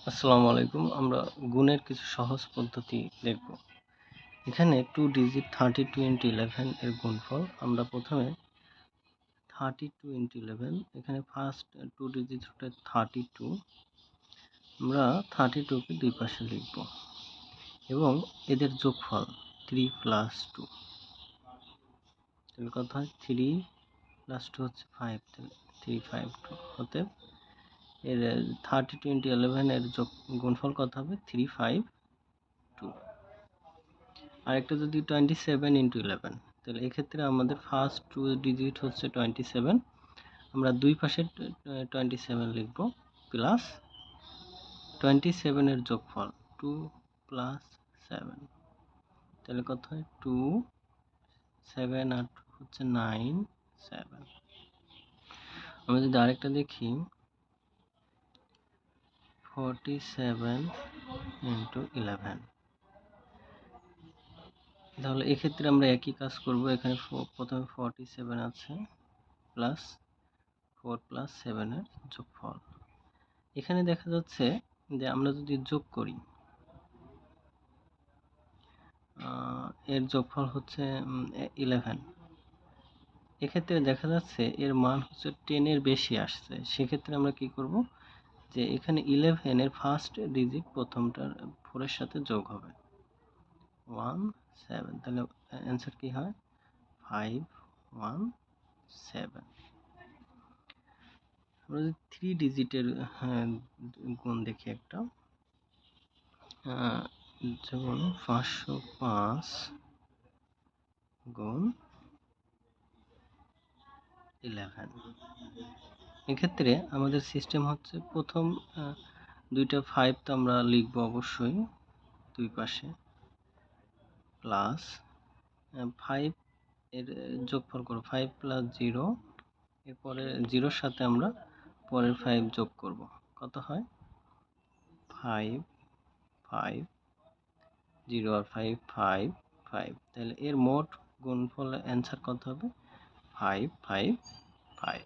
আসসালামু আলাইকুম। আমরা গুণের কিছু সহজ পদ্ধতি দেখব। এখানে 2 ডিজিট 32 into 11 এর গুণফল। আমরা প্রথমে 32 into 11, এখানে ফার্স্ট 2 ডিজিট হচ্ছে 32। আমরা 32 কে দুই পাশে লিখব এবং এদের যোগফল 3 plus 2। তাহলে কত হয়? 3 plus 2 হচ্ছে 5, তাহলে 352 হতে এর 32 into 11 এর গুণফল কত হবে? 352। আরেকটা যদি 27 into 11, তাহলে এক্ষেত্রে আমাদের ফার্স্ট 2 ডিজিট হচ্ছে 27, আমরা দুই পাশে 27 লিখব প্লাস 27 এর যোগফল 2 plus 7, তাহলে কত হয়? 2 7 আর 2 হচ্ছে 9 7। আমরা যদি আরেকটা দেখি 47 into 11, তাহলে এক্ষেত্রে আমরা একই কাজ করব। এখানে প্রথমে 47 আছে প্লাস 4 plus 7 এর যোগফল। এখানে দেখা যাচ্ছে যে আমরা যদি যোগ করি এর যোগফল হচ্ছে 11। এক্ষেত্রে দেখা যাচ্ছে এর মান হচ্ছে 10 এর বেশি আসছে। সেক্ষেত্রে আমরা কি করব, যে এখানে 11 এর ফার্স্ট ডিজিট প্রথমটার 4 এর সাথে যোগ হবে 1 7, তাহলে অ্যান্সার কি হয়? 5 1 7। আমরা যদি 3 ডিজিটের গুণ দেখি একটা, যেমন 505 গুণ 11। এক্ষেত্রে আমাদের সিস্টেম হচ্ছে প্রথম দুইটা 5 তো আমরা লিখব অবশ্যই দুই পাশে, প্লাস 5 এর যোগফল করব 5 plus 0, এরপরে 0-র সাথে আমরা পরের 5 যোগ করব, কত হয়? 5 5 0 আর 5 5 5, তাহলে এর মোট গুণফল অ্যান্সার কত হবে? 5 5 5।